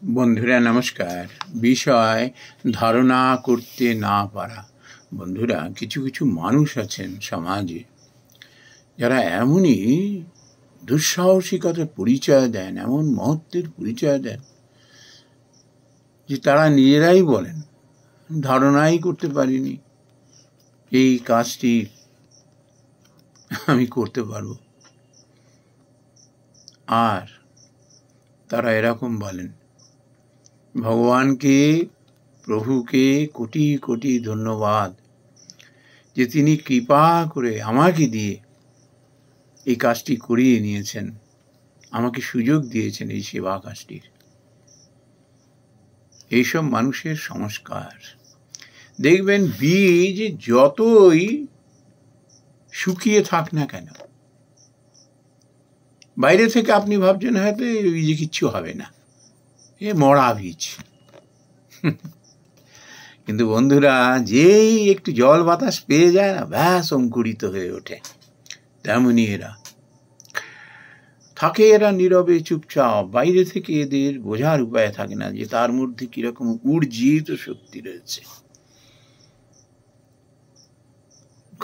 বন্ধুরা নমস্কার। বিষয় ধারণা করতে না পারা। বন্ধুরা, কিছু কিছু মানুষ আছেন সমাজে যারা এমনই দুঃসাহসিকতার পরিচয় দেন, এমন মহত্বের পরিচয় দেন যে তারা নিজেরাই বলেন ধারণাই করতে পারিনি এই কাজটি আমি করতে পারব। আর তারা এরকম বলেন, ভগবানকে, প্রভুকে কোটি কোটি ধন্যবাদ যে তিনি কৃপা করে আমাকে দিয়ে এই কাজটি করিয়ে নিয়েছেন, আমাকে সুযোগ দিয়েছেন এই সেবা কাজটির। এইসব মানুষের সংস্কার। দেখবেন বীজ যতই শুকিয়ে থাক না কেন, বাইরে থেকে আপনি ভাবছেন হয়তো এই বীজে কিচ্ছু হবে না, এ মরা বীজ। কিন্তু বন্ধুরা, যেই একটু জল বাতাস পেয়ে যায় না, ব্যাস অঙ্কুরিত হয়ে ওঠে। তেমনি এরা থাকে, এরা নীরবে চুপচাপ। বাইরে থেকে এদের বোঝার উপায় থাকে না যে তার মধ্যে কিরকম উর্জিত শক্তি রয়েছে।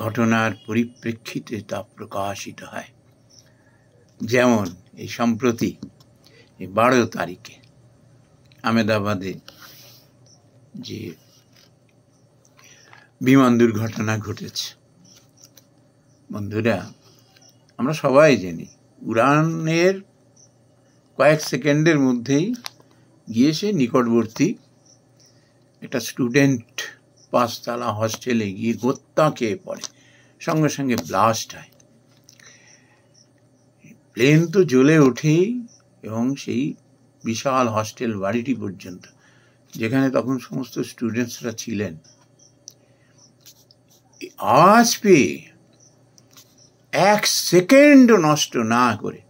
ঘটনার পরিপ্রেক্ষিতে তা প্রকাশিত হয়। যেমন এই সম্প্রতি 12 তারিখে আহমেদাবাদে যে বিমান দুর্ঘটনা ঘটেছে। বন্ধুরা, আমরা সবাই জানি উড়ানের কয়েক সেকেন্ডের মধ্যেই গিয়ে সে নিকটবর্তী একটা স্টুডেন্ট 5 তলা হস্টেলে গিয়ে গোত্তা খেয়ে পড়ে, সঙ্গে সঙ্গে ব্লাস্ট হয়। প্লেন তো জ্বলে ওঠেই এবং সেই বিশাল হস্টেল বাড়িটি পর্যন্ত, যেখানে তখন সমস্ত স্টুডেন্টসরা ছিলেন, আওয়াজ পেয়ে 1 সেকেন্ডও নষ্ট না করে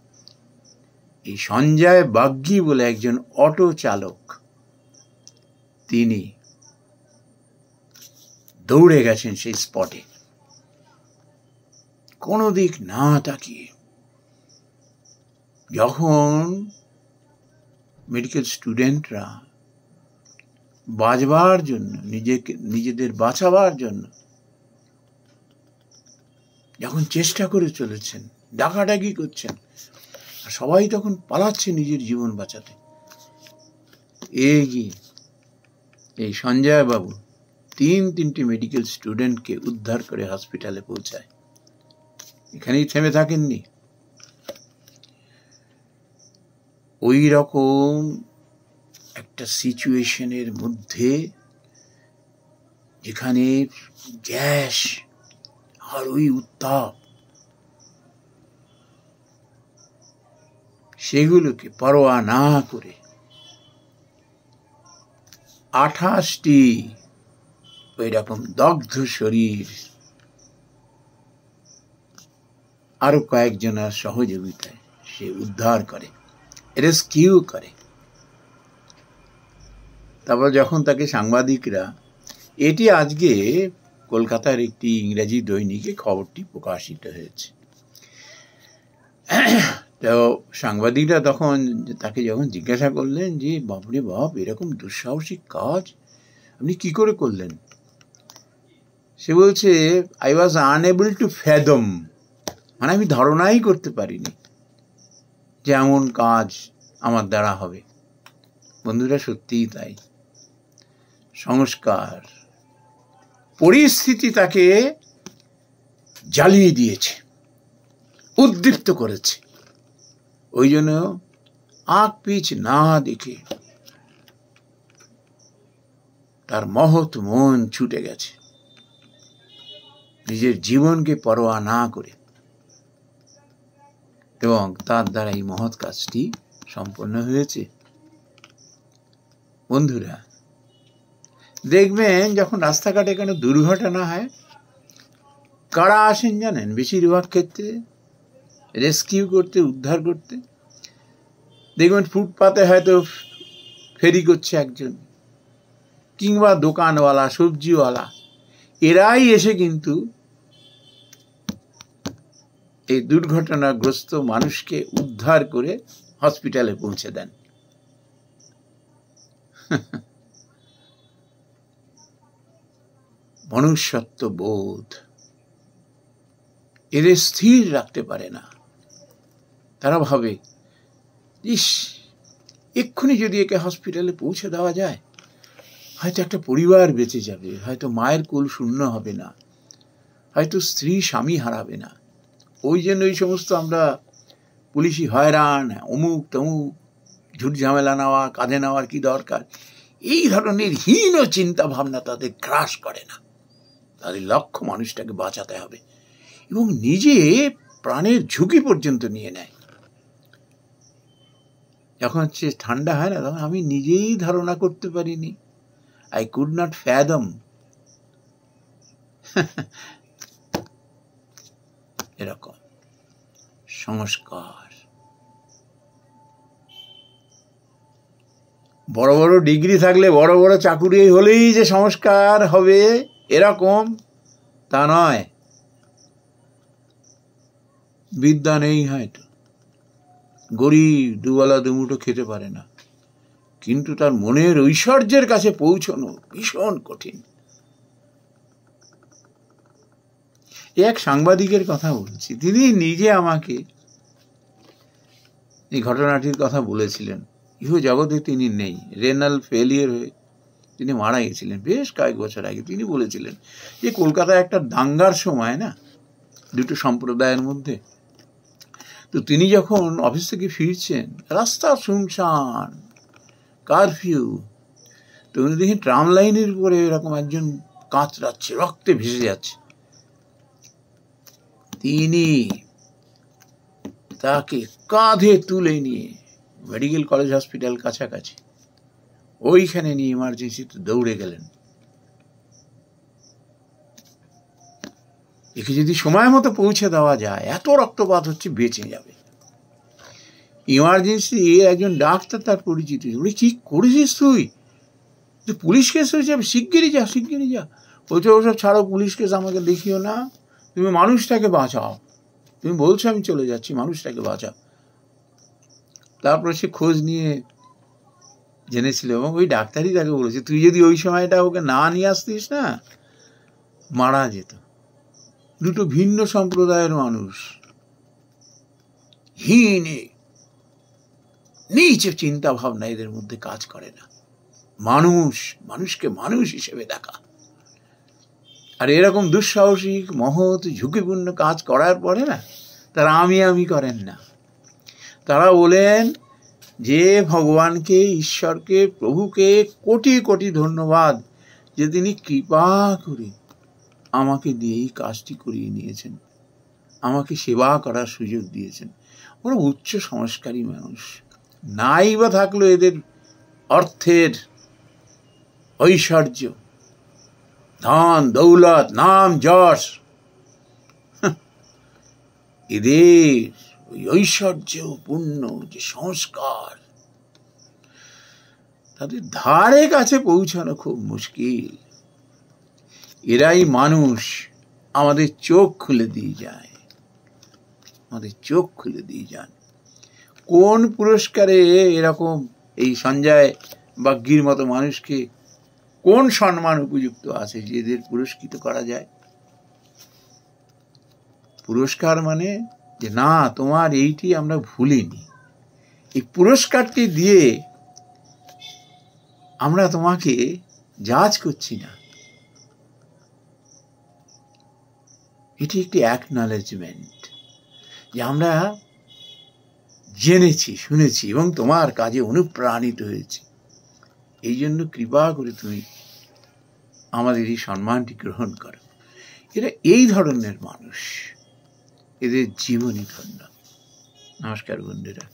এই সঞ্জয় বাগ্গি বলে একজন অটো চালক, তিনি দৌড়ে গেছেন সেই স্পটে, কোনো দিক না তাকিয়ে। যখন মেডিকেল স্টুডেন্টরা বাঁচবার জন্য, নিজেদের বাঁচাবার জন্য যখন চেষ্টা করে চলেছেন, ডাকাডাকি করছেন, আর সবাই তখন পালাচ্ছে নিজের জীবন বাঁচাতে, এগিয়ে এই সঞ্জয় বাবু 3টি মেডিকেল স্টুডেন্টকে উদ্ধার করে হসপিটালে পৌঁছায়। এখানেই থেমে থাকেননি। ওই রকম একটা সিচুয়েশনের মধ্যে, যেখানে গ্যাস আর ওই উত্তাপ, সেগুলোকে পরোয়া না করে 28টি ওই রকম দগ্ধ শরীর আরো কয়েকজনের সহযোগিতায় সে উদ্ধার করে, রেস্কিউ করে। তারপর যখন তাকে সাংবাদিকরা, এটি আজকে কলকাতার একটি ইংরেজি দৈনিকে খবরটি প্রকাশিত হয়েছে, তো সাংবাদিকরা তখন তাকে যখন জিজ্ঞাসা করলেন যে বাপরে বাপ, এরকম দুঃসাহসিক কাজ আপনি কি করে করলেন, সে বলছে, আই ওয়াজ আনএবল টু ফ্যাথম, মানে আমি ধারণাই করতে পারিনি যে এমন কাজ আমার দ্বারা হবে। বন্ধুরা, সত্যিই তাই। সংস্কার, পরিস্থিতি তাকে জ্বালিয়ে দিয়েছে, উদ্দীপ্ত করেছে। ওই জন্য আঁক পিছ না দেখে তার মহৎ মন ছুটে গেছে, নিজের জীবনকে পরোয়া না করে, এবং তার দ্বারা এই মহৎ কাজটি সম্পন্ন হয়েছে। বন্ধুরা, দেখবেন যখন রাস্তাঘাটে কোনো দুর্ঘটনা হয়, কারা আসেন জানেন? বেশিরভাগ ক্ষেত্রে রেস্কিউ করতে, উদ্ধার করতে। দেখবেন ফুটপাতে হয়তো ফেরি করছে একজন, কিংবা দোকানওয়ালা, সবজিওয়ালা, এরাই এসে কিন্তু এই দুর্ঘটনাগ্রস্ত মানুষকে উদ্ধার করে হসপিটালে পৌঁছে দেন। মনুষ্যত্ব বোধ এদের স্থির রাখতে পারে না। তারা ভাবে, ইস, এক্ষুনি যদি একে হসপিটালে পৌঁছে দেওয়া যায়, হয়তো একটা পরিবার বেঁচে যাবে, হয়তো মায়ের কোল শূন্য হবে না, হয়তো স্ত্রী স্বামী হারাবে না। ওই জন্য ওই সমস্ত আমরা পুলিশি হয়রান, অমুক তমুক, ঝুট ঝামেলা নেওয়া, কাঁধে নেওয়ার কি দরকার, এই ধরনের হীন চিন্তা ভাবনা তাদের গ্রাস করে না। তাদের লক্ষ্য মানুষটাকে বাঁচাতে হবে, এবং নিজে প্রাণের ঝুঁকি পর্যন্ত নিয়ে নেয়। যখন হচ্ছে ঠান্ডা হয় না, তখন আমি নিজেই ধারণা করতে পারিনি, আই কুড নট ফ্যাদম। এরকম সংস্কার। বড় বড় ডিগ্রি থাকলে, বড় বড় চাকুরি হলেই যে সংস্কার হবে এরকম তা নয়। বিদ্যা নেই, হয়তো গরিব দুবেলা দুমুঠো খেতে পারে না, কিন্তু তার মনের ঐশ্বর্যের কাছে পৌঁছানো ভীষণ কঠিন। এক সাংবাদিকের কথা বলছি, তিনি নিজে আমাকে এই ঘটনাটির কথা বলেছিলেন। ইহ জগতে তিনি নেই, রেনাল ফেলিয়ার হয়ে তিনি মারা গেছিলেন বেশ কয়েক বছর আগে। তিনি বলেছিলেন যে কলকাতায় একটা দাঙ্গার সময় না, দুটো সম্প্রদায়ের মধ্যে, তো তিনি যখন অফিস থেকে ফিরছেন, রাস্তা শুনশান, কারফিউ, তো উনি দেখেন ট্রাম লাইনের উপরে এরকম একজন কাতরাচ্ছে, রক্তে ভেসে যাচ্ছে। তিনি তাকে কাঁধে তুলে নিয়ে মেডিকেল কলেজ হসপিটাল কাছাকাছি, ওইখানে নিয়ে ইমার্জেন্সিতে দৌড়ে গেলেন। একে যদি সময় মতো পৌঁছে দেওয়া যায়, এত রক্তপাত হচ্ছে, বেঁচে যাবে। ইমার্জেন্সি একজন ডাক্তার তার পরিচিত, বলে, কি করেছিস তুই? পুলিশ কেস হয়েছে, শিগগিরই যা, শিগগিরই যা। বলছে, ওসব ছাড়ো, পুলিশ কেস আমাকে দেখিও না, তুমি মানুষটাকে বাঁচাও। তুমি বলছো আমি চলে যাচ্ছি, মানুষটাকে বাঁচাও। তারপরে সে খোঁজ নিয়ে জেনেছিল, এবং ওই ডাক্তারই তাকে বলেছে, তুই যদি ওই সময়টা ওকে না নিয়ে আসতিস না, মারা যেত। দুটো ভিন্ন সম্প্রদায়ের মানুষ, হীনে নিচে চিন্তা ভাবনা এদের মধ্যে কাজ করে না। মানুষকে মানুষ হিসেবে দেখা। আর এরকম দুঃসাহসিক, মহৎ, ঝুঁকিপূর্ণ কাজ করার পরে না, তারা আমি করেন না। তারা বলেন যে ভগবানকে, ঈশ্বরকে, প্রভুকে কোটি কোটি ধন্যবাদ যে তিনি কৃপা করে আমাকে দিয়ে এই কাজটি করিয়ে নিয়েছেন, আমাকে সেবা করার সুযোগ দিয়েছেন। ওরা উচ্চ সংস্কারী মানুষ। নাই বা থাকলো এদের অর্থের ঐশ্বর্য, ধন দৌলত, নাম যশ, এদের ওই ঐশ্বর্যপূর্ণ যে সংস্কার, তাদের ধারে কাছে পৌঁছানো খুব মুশকিল। এরাই মানুষ আমাদের চোখ খুলে দিয়ে যায়, আমাদের চোখ খুলে দিয়ে যান। কোন পুরস্কারে এরকম এই সঞ্জয় বাগ্গির মতো মানুষকে কোন সম্মান উপযুক্ত আছে যে এদের পুরস্কৃত করা যায়? পুরস্কার মানে যে না, তোমার এইটি আমরা ভুলিনি, এই পুরস্কারটি দিয়ে আমরা তোমাকে জাজ করছি না, এটি একটি অ্যাকনলেজমেন্ট যে আমরা জেনেছি, শুনেছি এবং তোমার কাজে অনুপ্রাণিত হয়েছি, এই জন্য কৃপা করে তুমি আমাদের এই সম্মানটি গ্রহণ করো। এরা এই ধরনের মানুষ, এদের জীবনই ধন্য। নমস্কার বন্ধুরা।